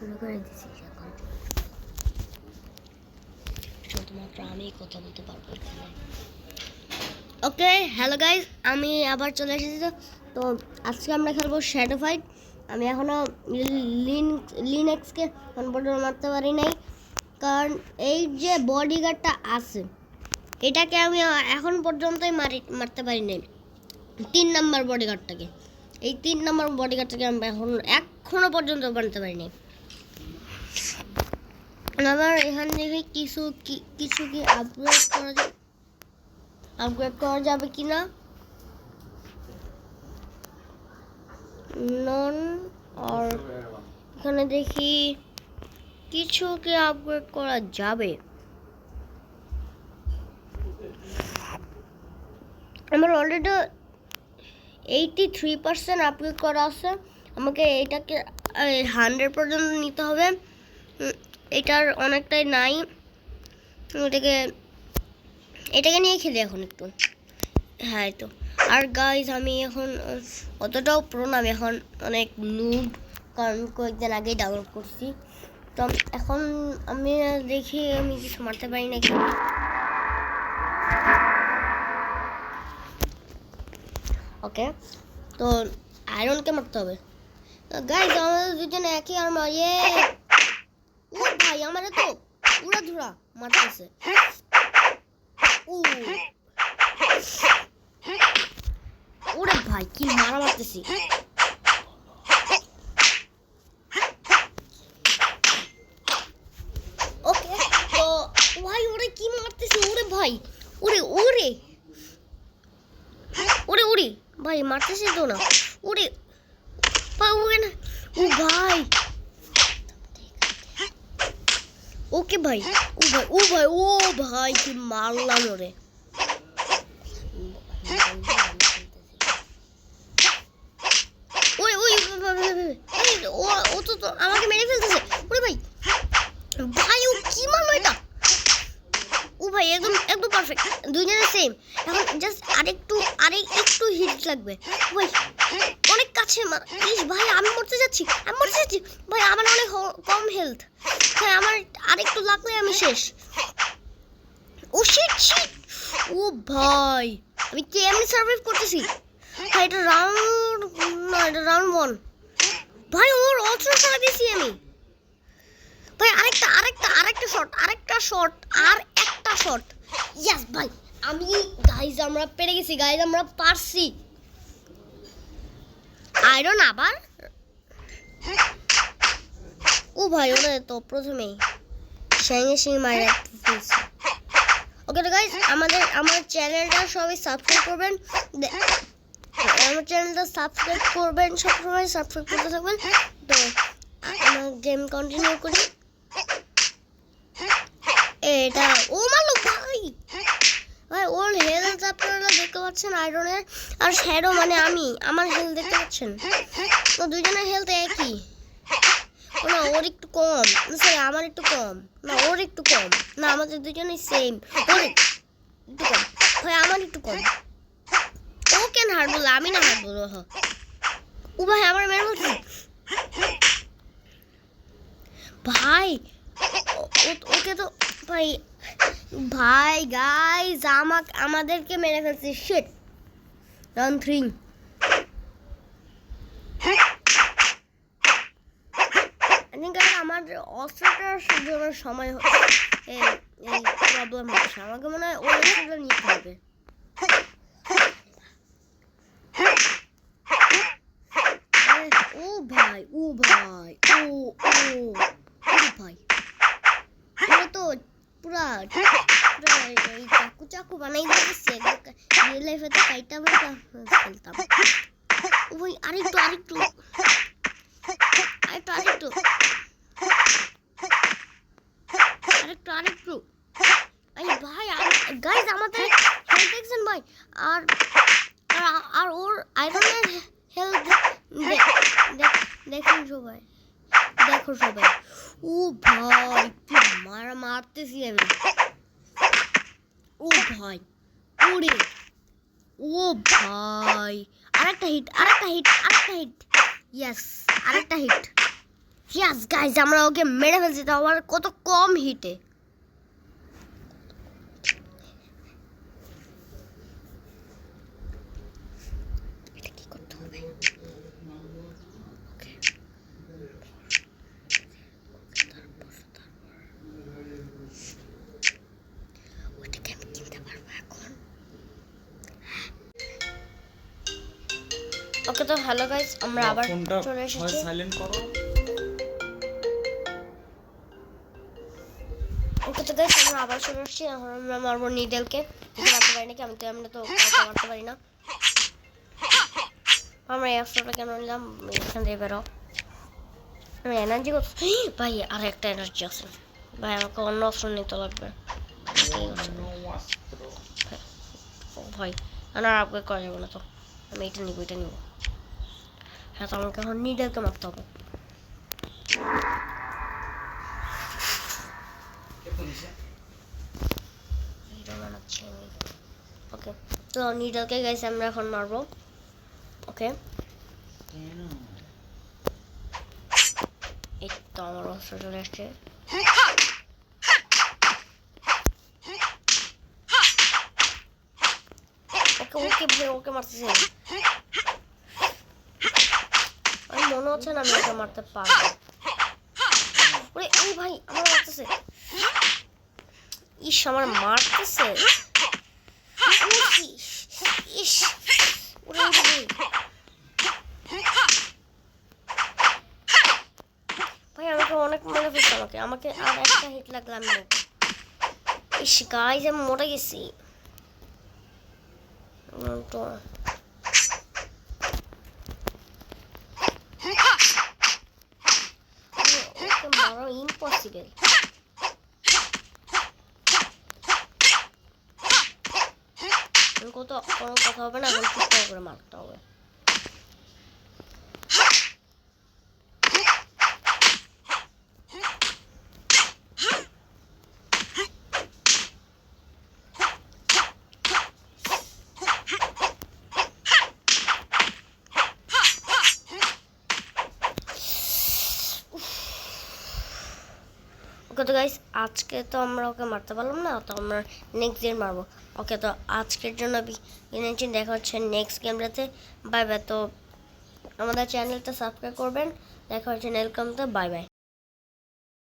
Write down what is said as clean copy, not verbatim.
শুরু করে দিছি এখন। শুধুমাত্র আমি কথা বলতে পারবো এখানে। ওকে, হ্যালো গাইজ, আমি আবার চলে এসেছি। তো আজকে আমরা খেলবো শ্যাডো ফাইট। আমি এখনও লিনেক্সকে কনভার্টার মারতে পারি নাই, কারণ এই যে বডিগার্ডটা আছে এটাকে আমি এখন পর্যন্তই মারতে পারি নাই। 3 নাম্বার বডিগার্ডটাকে, এই 3 নাম্বার বডিগার্ডটাকে আমি এখনো পর্যন্ত মারতে পারিনি। আমার এখান থেকে কিছু কি আপগ্রেড করা যাবে কিনা নন, আর এখানে দেখি কিছু কি আপগ্রেড করা যাবে। আমার অলরেডি 83% আপগ্রেড করা আছে। আমাকে এটাকে 100 পর্যন্ত নিতে হবে। এটার অনেকটাই নাই, এটাকে নিয়ে খেলি এখন একটু। হ্যাঁ, তো আর গাইজ আমি এখন অতটাও প্রো না, আমি এখন অনেক নুব, কারণ কয়েকদিন আগেই ডাউনলোড করছি। তো এখন আমি দেখি আমি কিছু মারতে পারি নাকি। ওকে, তো আয়রনকে মারতে হবে। গাইজ আমাদের দুজনে একই আর মারিয়ে। ও ভাই, আমার তো পুরা ধুরা মারতেছে। ওরে ভাই, কি মারা মারতেছি। ওকে, তো ভাই ওরে কি মারতেছি। ওরে ভাই, ওরে ওরে ওরে ওরে ভাই, মারতেছি তো না। ওরে ওরে না, ও ভাই। ওকে ভাই, ও ভাই ও ভাই ও ভাই, কি মারলাম ওরে। ওই ওই ও তো আমাকে মেরে ফেলতেছে। ওরে ভাই ভাই, ও কি মারলো এটা। ও ভাই একদম একদম পারফেক্ট, দুইজনের সেম। এখন জাস্ট আরেকটু হিট লাগবে। ভাই অনেক কাছে ভাই, আমি মরতে যাচ্ছি ভাই, আমার অনেক কম হেলথ। হ্যাঁ, আমার আরেকটু লাগলে আমি শেষ। ও শিট শিট, ও ভাই আমি কেমনে সার্ভাইভ করতেছি ভাই। এটা রাউন্ড 1 ভাই। ওর অস্ত্র চালা দিয়েছি আমি ভাই। আরেকটা শট আর একটা শট। ইয়েস ভাই, আমি গাইজ আমরা পেরে গেছি। গাইজ আমরা পারছি। আয়রন আবার। ও ভাই, ওরে তো প্রথমেই শিং মারে ফেলছে। ওকে তো গাইজ, আমার চ্যানেলটা সবাই সাবস্ক্রাইব করবেন। আমার চ্যানেলটা সাবস্ক্রাইব করবেন, সবসময় সাবস্ক্রাইব করতে থাকবেন। তো আমার গেম কন্টিনিউ করি। এটা ও মারলো ভাই। ভাই ওর হেলথ আপনারা দেখতে পাচ্ছেন আয়রনের, আর শ্যাডো মানে আমার হেলথ দেখতে পাচ্ছেন। তো দুজনের হেলথ একই না, ওর একটু কম, সরি আমার একটু কম, না ওর একটু কম, না আমাদের দুজনেই সেম। ওর একটু কম ভাই, আমার একটু কম। ও কেন হার বললো, আমি না হার বলবো। ও ভাই আমার মেরে বলছে ভাই। ওকে তো ভাই গাইজ আমাদেরকে মেরে ফেলছে। Shit, round 3। আমার অস্ত্রটার জন্য সময় এই প্রবলেম হচ্ছে। আমাকে মনে হয় ওই অস্ত্রটা নিতে হবে। ও ভাই ও ভাই ও ভাই, পুরো তো পুরা এই চাকু বানাই দিচ্ছে। রিয়েল লাইফে তো কাইটা ফেলতাম। ও ভাই আরেকটু এই ভাই গাইজ আমাদের হেলথ দেখছেন ভাই। আর ওর আয়রনের হেলথ দেখো সবাই। ও ভাই কি মারতেছি আমি। ও ভাই ওরে ও ভাই, আরেকটা হিট। ইয়েস, আরেকটা হিট। ইয়েস গাইস আমরা ওকে মেরে ফেলছি, তাও আবার কত কম হিটে। এটা কি করতে হবে? ওটাকে আমি কিনতে পারবো এখন। ওকে তো হ্যালো গাইস, আমরা আবার চলে এসেছি। সাইলেন্ট করো। ওকে তো গাইস আমরা আবার চলে এসেছি। এখন আমরা মারবো নিডেলকে। মারতে পারি নাকি? আমি তো কাউকে মারতে পারি না। আমরা এই অস্ত্রটা কেন নিলাম? এখান থেকে বেরো। আমি এনার্জি কত ভাই, আর একটা এনার্জি আছে ভাই, আমাকে অন্য অস্ত্র নিতে লাগবে। ভাই আর আপগ্রেড করা যাবে না, তো আমি এটা নিব। হ্যাঁ, তো আমাকে এখন নিডেলকে মারতে হবে। ওকে তো নিডলকে গাইস আমরা এখন মারবো। ওকে এই তো আমার অস্ত্র চলে আসছে। ওকে ওকে ভাই, ওকে মারতেছে। আমি মনে হচ্ছে না আমি ওকে মারতে পারবো। ওরে এই ভাই আমার মারতেছে। ইস আমার মারতেছে। ইস ওরে ভাই আমাকে অনেক মেরে ফেলছে। আমাকে আর একটা হিট লাগলে আমি মরবো। ইস গাইস আমি মরে গেছি। তো ওকে মারা ইম্পসিবল। কোনো কথা হবে না, এখন ঠিক করে মারতে হবে। ওকে তো গাইস আজকে তো আমরা ওকে মারতে পারলাম না, তো আমরা নেক্সট দিন মারবো। ওকে তো আজকের জন্য দেখা হচ্ছে নেক্সট গেমটাতে। Bye bye. তো আমাদের চ্যানেলটা সাবস্ক্রাইব করবেন। দেখা হচ্ছে নেক্সট গেমতে। Bye bye.